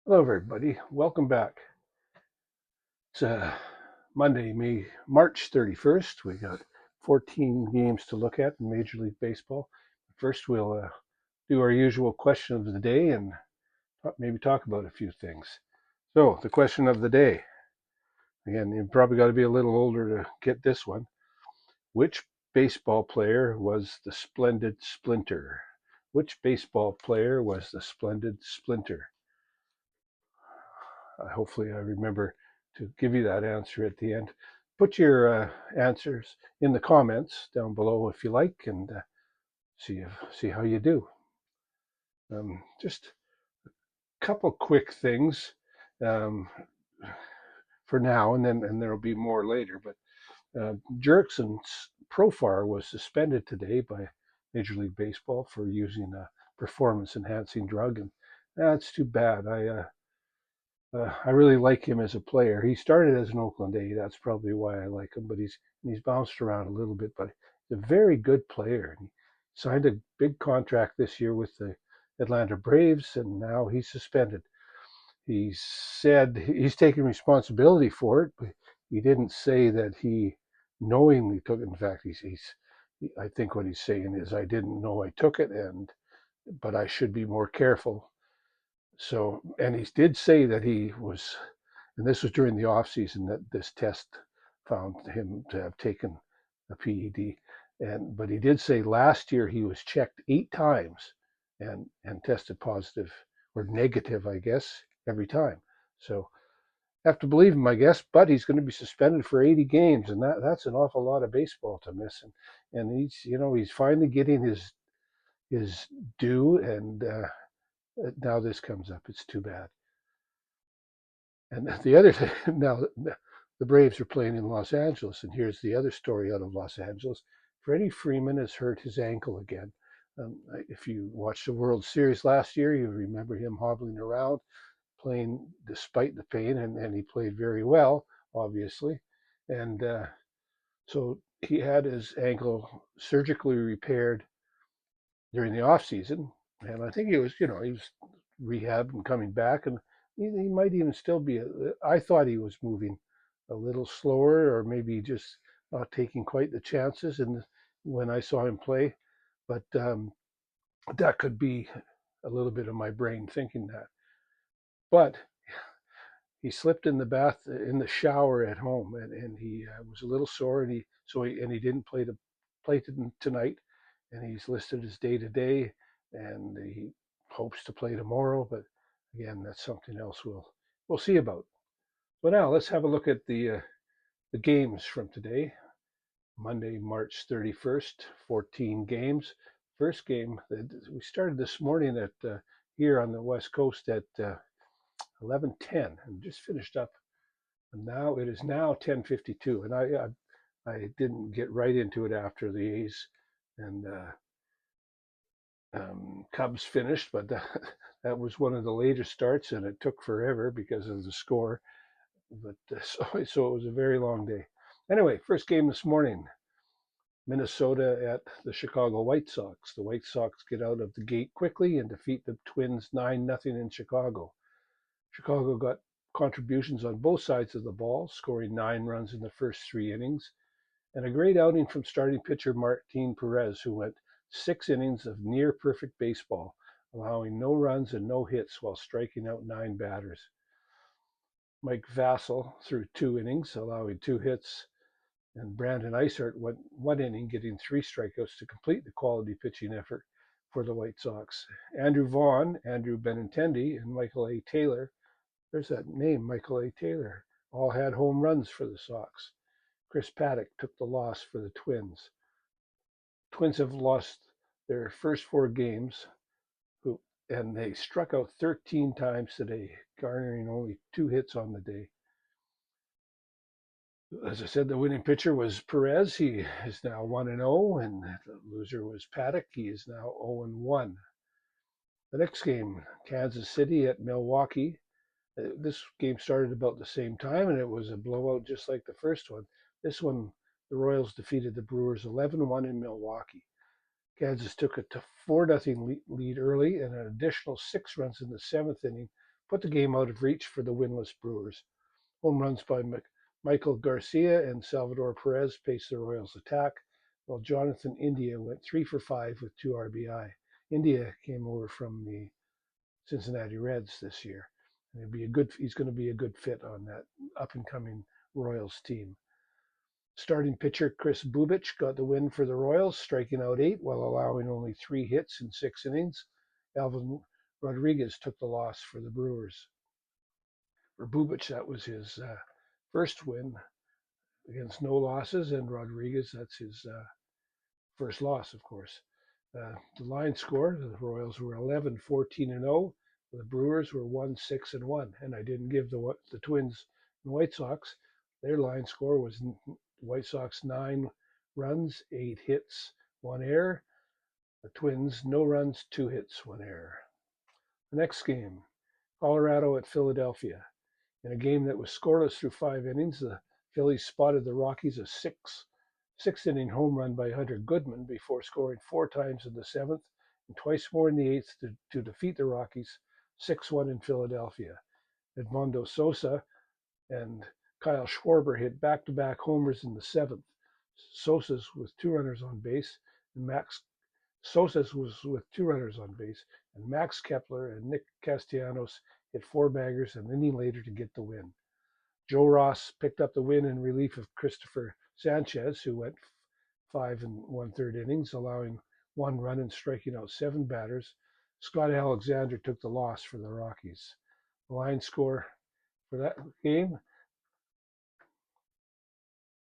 Hello, everybody. Welcome back. It's Monday, March 31st. We got 14 games to look at in Major League Baseball. First, we'll do our usual question of the day and maybe talk about a few things. So, the question of the day. Again, you've probably got to be a little older to get this one. Which baseball player was the splendid splinter? Which baseball player was the splendid splinter? Hopefully, I remember to give you that answer at the end. Put your answers in the comments down below if you like, and see how you do. Just a couple quick things um, for now, and there'll be more later. But Jurickson's Profar was suspended today by Major League Baseball for using a performance-enhancing drug, and that's too bad. I really like him as a player. He started as an Oakland A. That's probably why I like him. But he's bounced around a little bit. But he's a very good player. And he signed a big contract this year with the Atlanta Braves, and now he's suspended. He said he's taking responsibility for it, but he didn't say that he knowingly took it. In fact, I think what he's saying is, I didn't know I took it, but I should be more careful. So, and he did say that he was, and this was during the off season, that this test found him to have taken a PED. But he did say last year he was checked 8 times and tested positive or negative, I guess, every time. So have to believe him, I guess. But he's going to be suspended for 80 games, and that's an awful lot of baseball to miss. And he's finally getting his due, and now this comes up. It's too bad. And the other thing, now the Braves are playing in Los Angeles, and here's the other story out of Los Angeles. Freddie Freeman has hurt his ankle again. If you watched the World Series last year, you remember him hobbling around, playing despite the pain, and he played very well, obviously. And so he had his ankle surgically repaired during the off season, and I think he was rehabbed and coming back, and he might even still be. I thought he was moving a little slower, or maybe just not taking quite the chances. And when I saw him play, but that could be a little bit of my brain thinking that. But he slipped in the bath in the shower at home, and he was a little sore, and he didn't play tonight, and he's listed as day to day, and he hopes to play tomorrow. But again, that's something else we'll see about. So now let's have a look at the games from today, Monday, March 31st. 14 games. First game we started this morning at here on the West Coast at 11:10 and just finished up. And now it is now 10:52, and I didn't get right into it after the A's and Cubs finished, but that was one of the later starts, and it took forever because of the score. But so it was a very long day. Anyway, first game this morning, Minnesota at the Chicago White Sox. The White Sox get out of the gate quickly and defeat the Twins 9-0 in Chicago. Chicago got contributions on both sides of the ball, scoring 9 runs in the first 3 innings, and a great outing from starting pitcher Martin Perez, who went 6 innings of near perfect baseball, allowing no runs and no hits while striking out 9 batters. Mike Vassell threw 2 innings, allowing 2 hits, and Brandon Eisert went 1 inning, getting 3 strikeouts to complete the quality pitching effort for the White Sox. Andrew Vaughn, Andrew Benintendi, and Michael A. Taylor, there's that name, Michael A. Taylor, all had home runs for the Sox. Chris Paddock took the loss for the Twins. Twins have lost their first 4 games, and they struck out 13 times today, garnering only 2 hits on the day. As I said, the winning pitcher was Perez. He is now 1-0, and the loser was Paddock. He is now 0-1. The next game, Kansas City at Milwaukee. This game started about the same time, and it was a blowout just like the first one. This one, the Royals defeated the Brewers 11-1 in Milwaukee. Kansas took a 4-0 lead early, and an additional 6 runs in the 7th inning put the game out of reach for the winless Brewers. Home runs by Michael Garcia and Salvador Perez paced the Royals' attack, while Jonathan India went 3 for 5 with 2 RBI. India came over from the Cincinnati Reds this year. And he's going to be a good fit on that up and coming Royals team. Starting pitcher Chris Bubich got the win for the Royals, striking out 8 while allowing only 3 hits in 6 innings. Alvin Rodriguez took the loss for the Brewers. For Bubich, that was his first win against no losses, and Rodriguez, that's his first loss, of course. The line score, the Royals were 11-14-0. The Brewers were 1-6-1, and I didn't give the Twins and White Sox. Their line score was White Sox 9 runs, 8 hits, 1 error. The Twins, no runs, 2 hits, 1 error. The next game, Colorado at Philadelphia. In a game that was scoreless through 5 innings, the Phillies spotted the Rockies a sixth-inning home run by Hunter Goodman before scoring 4 times in the 7th and twice more in the 8th to defeat the Rockies 6-1 in Philadelphia. Edmundo Sosa and Kyle Schwarber hit back-to-back homers in the 7th. Sosa's with 2 runners on base, and Max Kepler and Nick Castellanos hit 4 baggers an inning later to get the win. Joe Ross picked up the win in relief of Christopher Sanchez, who went 5 1/3 innings, allowing 1 run and striking out 7 batters. Scott Alexander took the loss for the Rockies. The line score for that game,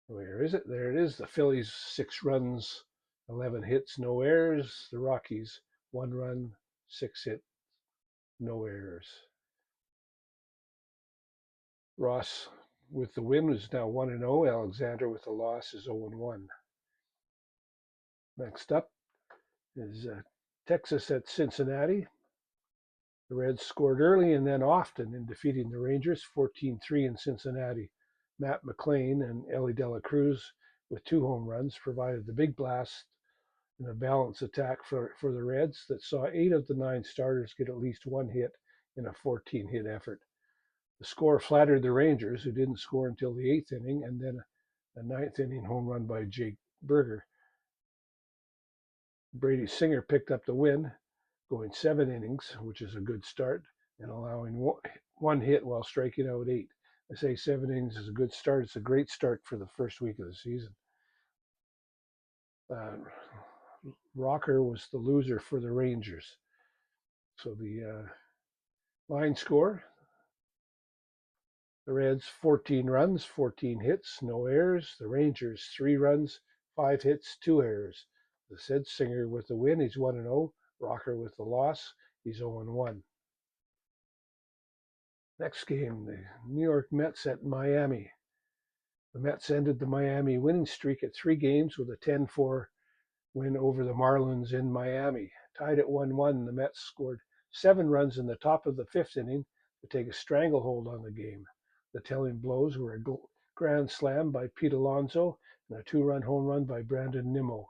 where is it? There it is. The Phillies 6 runs, 11 hits, no errors. The Rockies 1 run, 6 hits, no errors. Ross with the win is now 1-0. Alexander with the loss is 0-1. Next up is Texas at Cincinnati. The Reds scored early and then often in defeating the Rangers 14-3 in Cincinnati. Matt McLean and Ellie De La Cruz with 2 home runs provided the big blast in a balanced attack for the Reds that saw 8 of the 9 starters get at least 1 hit in a 14-hit effort. The score flattered the Rangers, who didn't score until the 8th inning, and then a 9th inning home run by Jake Berger. Brady Singer picked up the win, going 7 innings, which is a good start, and allowing 1 hit while striking out 8. I say 7 innings is a good start. It's a great start for the first week of the season. Rocker was the loser for the Rangers. So the line score, the Reds 14 runs, 14 hits, no errors. The Rangers 3 runs, 5 hits, 2 errors. The said Singer with the win, he's 1-0. Rocker with the loss, he's 0-1. Next game, the New York Mets at Miami. The Mets ended the Miami winning streak at 3 games with a 10-4 win over the Marlins in Miami. Tied at 1-1, the Mets scored 7 runs in the top of the 5th inning to take a stranglehold on the game. The telling blows were a grand slam by Pete Alonso and a 2-run home run by Brandon Nimmo.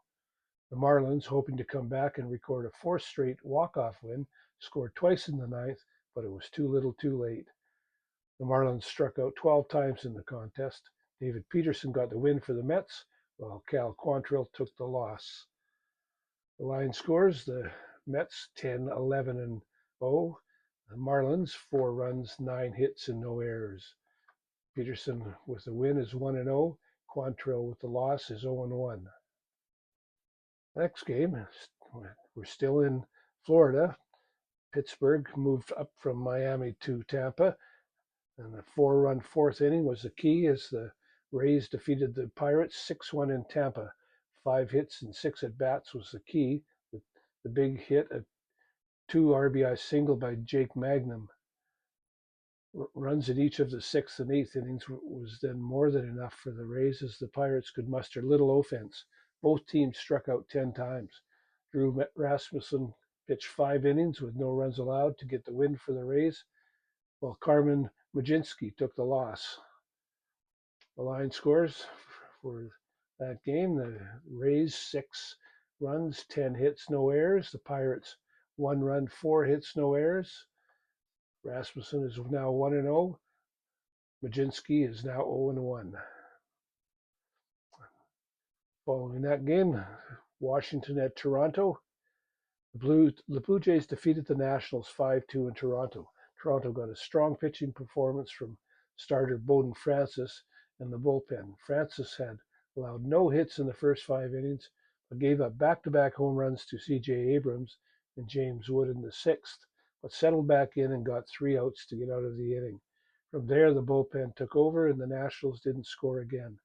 The Marlins, hoping to come back and record a 4th straight walk-off win, scored twice in the 9th, but it was too little too late. The Marlins struck out 12 times in the contest. David Peterson got the win for the Mets, while Cal Quantrill took the loss. The line scores, the Mets 10-11-0. The Marlins 4 runs, 9 hits, and no errors. Peterson with the win is 1-0. Quantrill with the loss is 0-1. Next game, we're still in Florida. Pittsburgh moved up from Miami to Tampa, and the 4-run 4th inning was the key as the Rays defeated the Pirates 6-1 in Tampa. 5 hits and 6 at-bats was the key. The big hit, a 2 RBI single by Jake Magnum. Runs in each of the 6th and 8th innings was then more than enough for the Rays as the Pirates could muster little offense. Both teams struck out 10 times. Drew Rasmussen pitched 5 innings with no runs allowed to get the win for the Rays, while Carmen Mlodzinski took the loss. The line scores for that game, the Rays 6 runs, 10 hits, no errors. The Pirates 1 run, 4 hits, no errors. Rasmussen is now 1-0. Majinski is now 0-1. Following that game, Washington at Toronto. The Blue Jays defeated the Nationals 5-2 in Toronto. Toronto got a strong pitching performance from starter Bowden Francis and the bullpen. Francis had allowed no hits in the first 5 innings, but gave up back-to-back home runs to C.J. Abrams and James Wood in the sixth, but settled back in and got 3 outs to get out of the inning. From there, the bullpen took over and the Nationals didn't score again.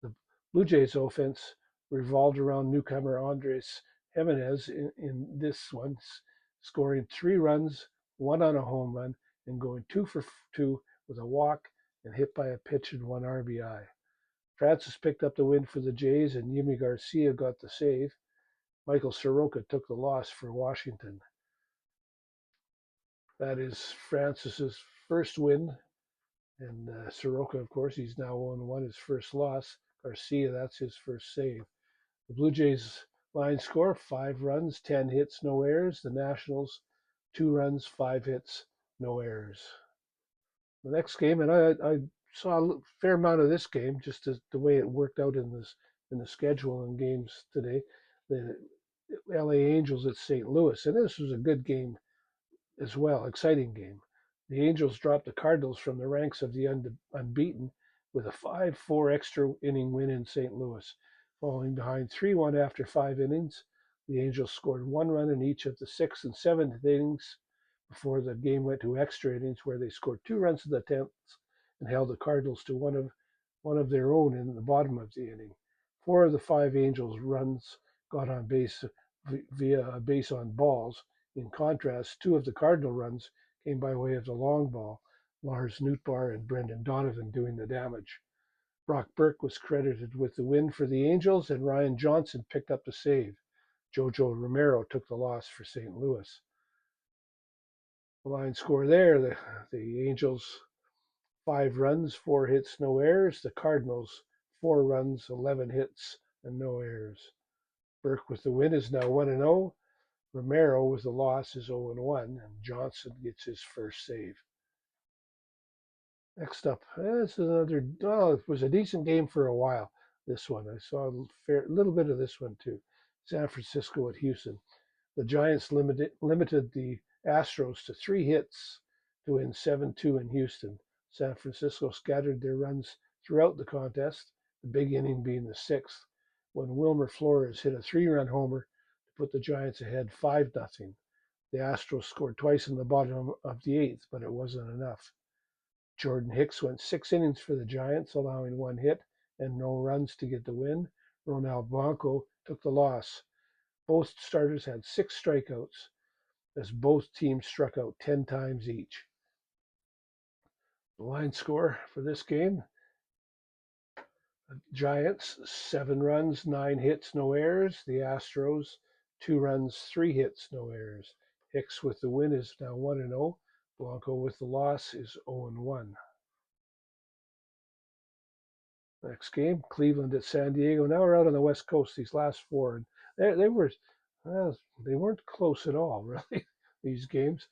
The Blue Jays offense revolved around newcomer Andres Jimenez in this one, scoring 3 runs, one on a home run, and going 2 for 2 with a walk and hit by a pitch and 1 RBI. Francis picked up the win for the Jays, and Yimi Garcia got the save. Michael Soroka took the loss for Washington. That is Francis's first win, and Soroka, of course, he's now 0-1, his first loss. Garcia, that's his first save. The Blue Jays line score 5 runs, 10 hits, no errors. The Nationals 2 runs, 5 hits, no errors. The next game, and I saw a fair amount of this game, just as the way it worked out in the schedule and games today. The LA Angels at St. Louis, and this was a good game as well, exciting game. The Angels dropped the Cardinals from the ranks of the unbeaten with a 5-4 extra inning win in St. Louis. Falling behind 3-1 after 5 innings, the Angels scored 1 run in each of the 6th and 7th innings before the game went to extra innings, where they scored 2 runs in the 10th and held the Cardinals to one of their own in the bottom of the inning. 4 of the 5 Angels runs got on base via a base on balls. In contrast, 2 of the Cardinal runs came by way of the long ball, Lars Nootbaar and Brendan Donovan doing the damage. Brock Burke was credited with the win for the Angels, and Ryan Johnson picked up the save. Jojo Romero took the loss for St. Louis. The line score there, the Angels 5 runs, 4 hits, no errors. The Cardinals 4 runs, 11 hits, and no errors. Burke with the win is now 1-0. Romero with the loss is 0-1, and Johnson gets his first save. Next up, this is it was a decent game for a while, this one. I saw a little bit of this one too. San Francisco at Houston. The Giants limited the Astros to 3 hits to win 7-2 in Houston. San Francisco scattered their runs throughout the contest, the big inning being the 6th, when Wilmer Flores hit a 3-run homer to put the Giants ahead 5-0. The Astros scored twice in the bottom of the 8th, but it wasn't enough. Jordan Hicks went 6 innings for the Giants, allowing 1 hit and no runs to get the win. Ronald Blanco took the loss. Both starters had 6 strikeouts, as both teams struck out 10 times each. The line score for this game, the Giants 7 runs, 9 hits, no errors. The Astros 2 runs, 3 hits, no errors. Hicks with the win is now 1-0. Blanco with the loss is 0-1. Next game, Cleveland at San Diego. Now we're out on the West Coast, these last 4. And they weren't close at all, really, these games.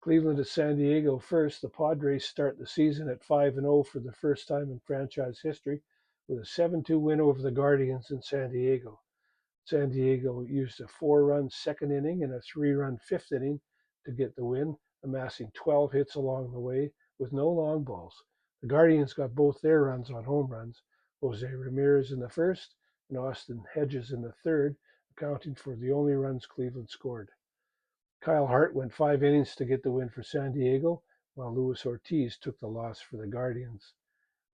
Cleveland at San Diego first. The Padres start the season at 5-0 for the first time in franchise history with a 7-2 win over the Guardians in San Diego. San Diego used a 4-run 2nd inning and a 3-run 5th inning to get the win, amassing 12 hits along the way with no long balls. The Guardians got both their runs on home runs, Jose Ramirez in the first and Austin Hedges in the third, accounting for the only runs Cleveland scored. Kyle Hart went 5 innings to get the win for San Diego, while Luis Ortiz took the loss for the Guardians.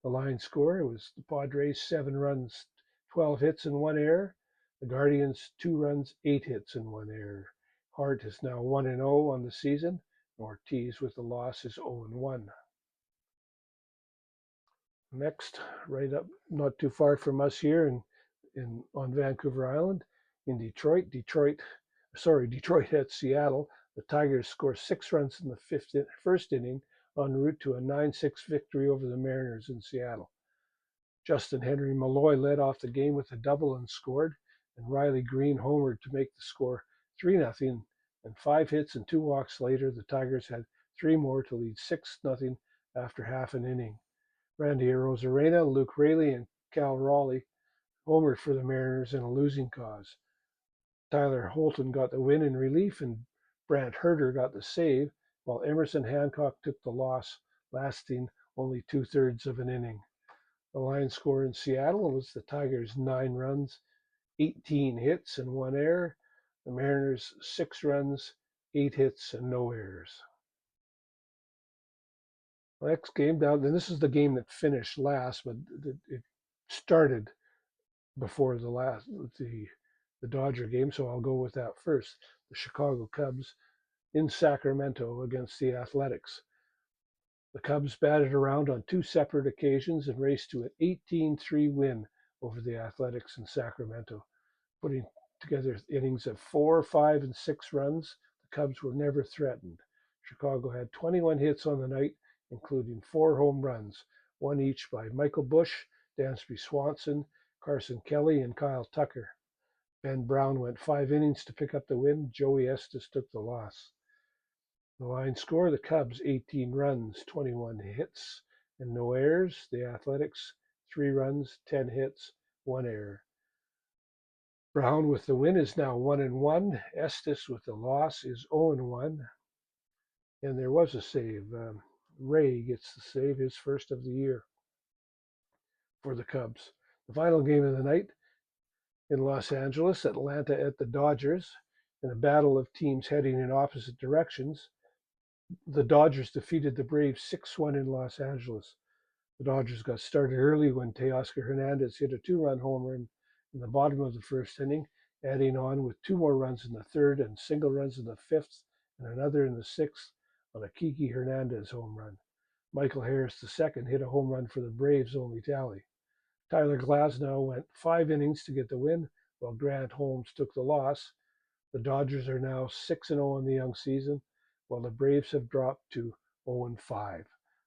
The line score was the Padres 7 runs, 12 hits, and 1 error. The Guardians 2 runs, 8 hits, and 1 error. Hart is now 1-0 on the season. Ortiz with the loss is 0-1. Next, right up, not too far from us here on Vancouver Island, in Detroit at Seattle. The Tigers score 6 runs in the first inning en route to a 9-6 victory over the Mariners in Seattle. Justin Henry Malloy led off the game with a double and scored, and Riley Green homered to make the score 3-0. And 5 hits and 2 walks later, the Tigers had three more to lead 6-0 after half an inning. Randy Arozarena, Luke Raley, and Cal Raleigh homered for the Mariners in a losing cause. Tyler Holton got the win in relief, and Brant Herter got the save, while Emerson Hancock took the loss, lasting only two-thirds of an inning. The line score in Seattle was the Tigers 9 runs, 18 hits, and 1 error. The Mariners 6 runs, 8 hits, and no errors. The next game down, and this is the game that finished last, but it started before the Dodger game, so I'll go with that first. The Chicago Cubs in Sacramento against the Athletics. The Cubs batted around on 2 separate occasions and raced to an 18-3 win over the Athletics in Sacramento, putting together innings of 4, 5, and 6 runs. The Cubs were never threatened. Chicago had 21 hits on the night, including 4 home runs, one each by Michael Busch, Dansby Swanson, Carson Kelly, and Kyle Tucker. Ben Brown went 5 innings to pick up the win. Joey Estes took the loss. The line score, the Cubs 18 runs, 21 hits, and no errors. The Athletics 3 runs, 10 hits, 1 error. Brown with the win is now 1-1. Estes with the loss is 0-1. And there was a save. Ray gets the save, his first of the year for the Cubs. The final game of the night in Los Angeles, Atlanta at the Dodgers. In a battle of teams heading in opposite directions, the Dodgers defeated the Braves 6-1 in Los Angeles. The Dodgers got started early when Teoscar Hernandez hit a 2-run home run in the bottom of the first inning, adding on with 2 more runs in the third and single runs in the fifth and another in the sixth on a Kiki Hernandez home run. Michael Harris II hit a home run for the Braves' only tally. Tyler Glasnow went 5 innings to get the win, while Grant Holmes took the loss. The Dodgers are now 6-0 in the young season, while the Braves have dropped to 0-5.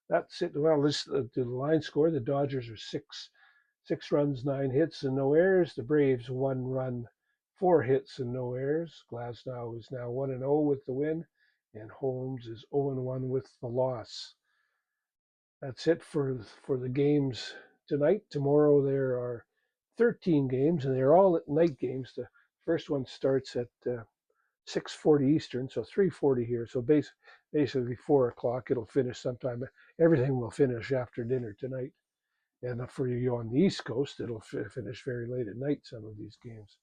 That's it. Well, this to the line score. The Dodgers are 6 runs, 9 hits, and no errors. The Braves 1 run, 4 hits, and no errors. Glasnow is now 1-0 with the win, and Holmes is 0-1 with the loss. That's it for the games tonight. Tomorrow there are 13 games, and they're all night games. The first one starts at 6:40 Eastern, so 3:40 here. So basically 4 o'clock. It'll finish sometime. Everything will finish after dinner tonight. And for you on the East Coast, it'll finish very late at night, some of these games.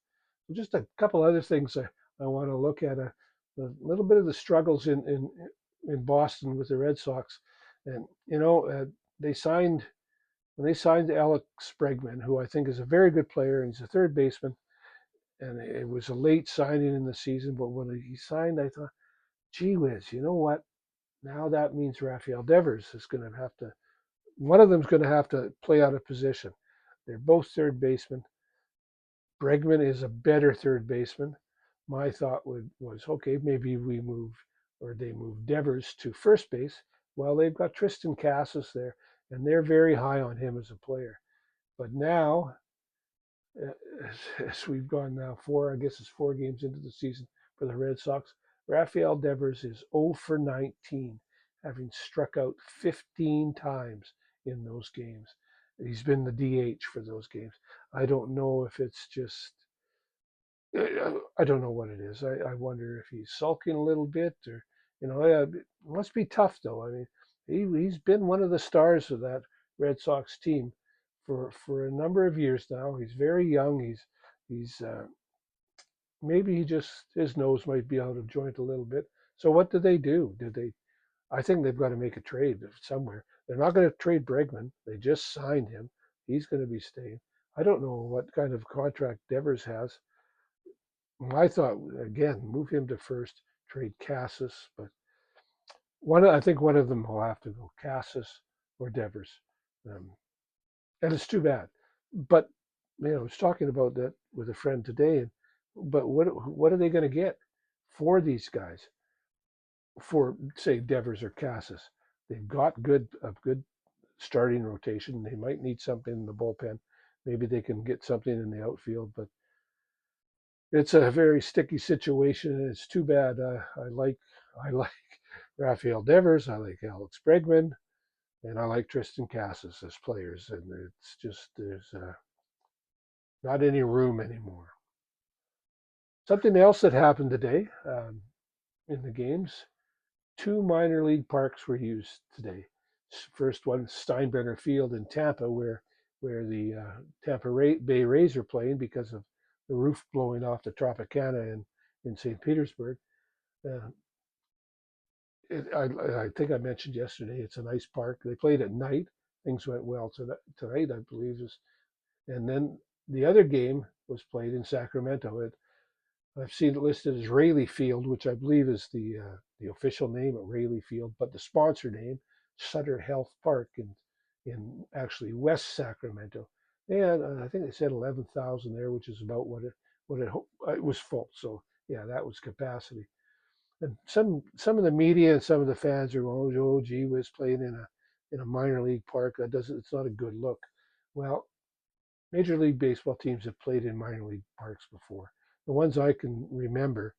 So just a couple other things I want to look at. A little bit of the struggles in Boston with the Red Sox. And, when they signed Alex Bregman, who I think is a very good player, and he's a third baseman, and it was a late signing in the season, but when he signed, I thought, gee whiz, you know what? Now that means Rafael Devers is going to have to, one of them's going to have to play out of position. They're both third basemen. Bregman is a better third baseman. My thought was, okay, maybe they move Devers to first base. Well, they've got Tristan Casas there, and they're very high on him as a player. But now, as we've gone now 4 games into the season for the Red Sox, Rafael Devers is 0 for 19, having struck out 15 times in those games. He's been the DH for those games. I don't know if it's just, I don't know what it is. I wonder if he's sulking a little bit, or, it must be tough though. I mean, he's been one of the stars of that Red Sox team for a number of years now. He's very young. He's maybe his nose might be out of joint a little bit. So what do? I think they've got to make a trade somewhere. They're not going to trade Bregman. They just signed him. He's going to be staying. I don't know what kind of contract Devers has. I thought, again, move him to first, trade Casas, but I think one of them will have to go, Casas or Devers. And it's too bad. But, I was talking about that with a friend today. But what are they going to get for these guys? For, say, Devers or Casas? They've got a good starting rotation. They might need something in the bullpen. Maybe they can get something in the outfield, but it's a very sticky situation, and it's too bad. I like Rafael Devers. I like Alex Bregman, and I like Tristan Cassis as players. And it's just there's not any room anymore. Something else that happened today in the games: two minor league parks were used today. First one, Steinbrenner Field in Tampa, where the Tampa Bay Rays are playing because of the roof blowing off the Tropicana in St. Petersburg. Uh, I think I mentioned yesterday, it's a nice park. They played at night. Things went well tonight, I believe. And then the other game was played in Sacramento. I've seen it listed as Rayleigh Field, which I believe is the official name at Rayleigh Field, but the sponsor name, Sutter Health Park in actually West Sacramento. And I think they said 11,000 there, which is about it was full. So yeah, that was capacity. And some of the media and some of the fans are going, oh, gee whiz, playing in a minor league park. It's not a good look. Well, Major League Baseball teams have played in minor league parks before. The ones I can remember,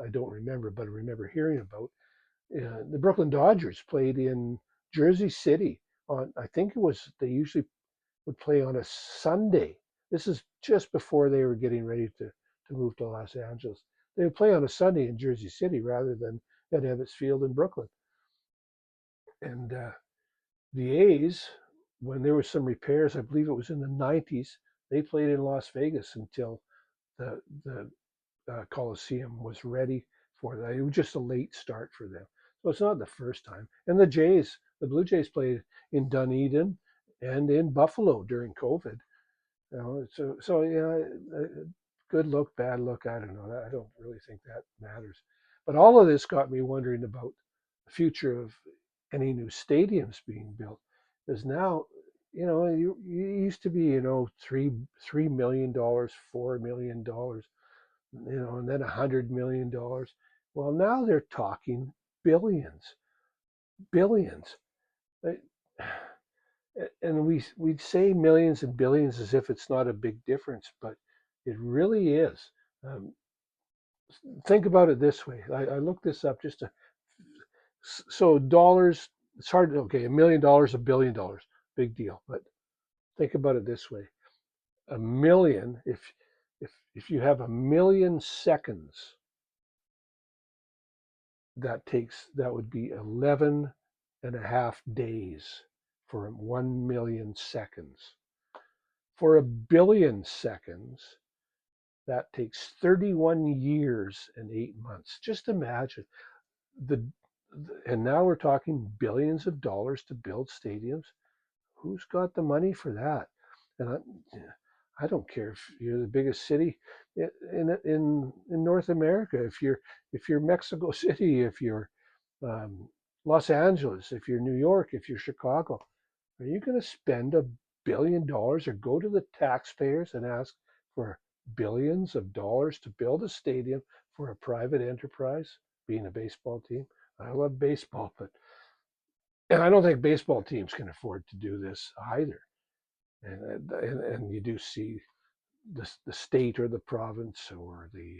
I don't remember, but I remember hearing about. The Brooklyn Dodgers played in Jersey City on, I think it was, they usually would play on a Sunday. This is just before they were getting ready to move to Los Angeles. They would play on a Sunday in Jersey City rather than at Ebbets Field in Brooklyn. And the A's, when there was some repairs, I believe it was in the 90s, they played in Las Vegas until the Coliseum was ready for that. It was just a late start for them. So it's not the first time. And the Blue Jays played in Dunedin and in Buffalo during COVID. You know, so yeah, good look, bad look, I don't know. I don't really think that matters. But all of this got me wondering about the future of any new stadiums being built. Because now, you used to be, $3 million, $4 million, and then $100 million. Well, now they're talking billions, billions. And we'd say millions and billions as if it's not a big difference, but it really is. Um, think about it this way. I looked this up so dollars. It's hard. Okay, $1 million, $1 billion, big deal. But think about it this way: a million. If you have 1,000,000 seconds, that would be 11 and a half days for 1,000,000 seconds. For 1 billion seconds, that takes 31 years and 8 months. Just imagine the, and now we're talking billions of dollars to build stadiums. Who's got the money for that? And I don't care if you're the biggest city in North America, if you're Mexico City, if you're um, Los Angeles, if you're New York, if you're Chicago, are you going to spend $1 billion or go to the taxpayers and ask for billions of dollars to build a stadium for a private enterprise, being a baseball team? I love baseball, and I don't think baseball teams can afford to do this either. And you do see the state or the province or the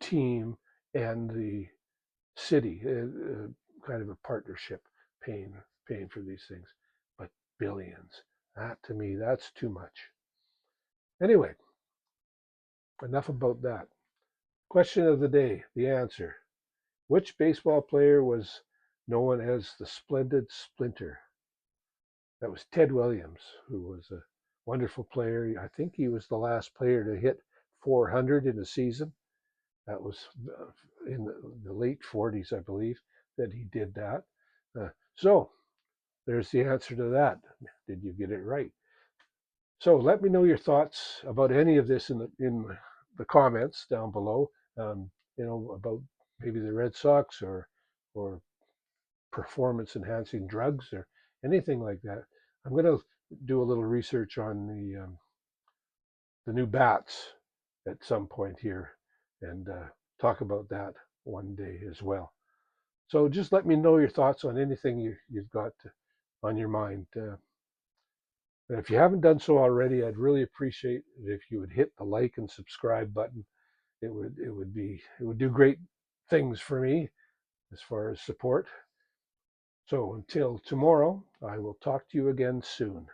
team and the city, kind of a partnership paying for these things. But billions, that to me, that's too much. Anyway, enough about that. Question of the day, the answer. Which baseball player was known as the Splendid Splinter? That was Ted Williams, who was a wonderful player. I think he was the last player to hit 400 in a season. That was in the late 40s, I believe, that he did that. So there's the answer to that. Did you get it right? So let me know your thoughts about any of this in the comments down below. About maybe the Red Sox or performance enhancing drugs or anything like that. I'm going to do a little research on the new bats at some point here and talk about that one day as well. So just let me know your thoughts on anything you've got on your mind. And if you haven't done so already, I'd really appreciate it if you would hit the like and subscribe button. It would do great things for me. as far as support. So until tomorrow, I will talk to you again soon.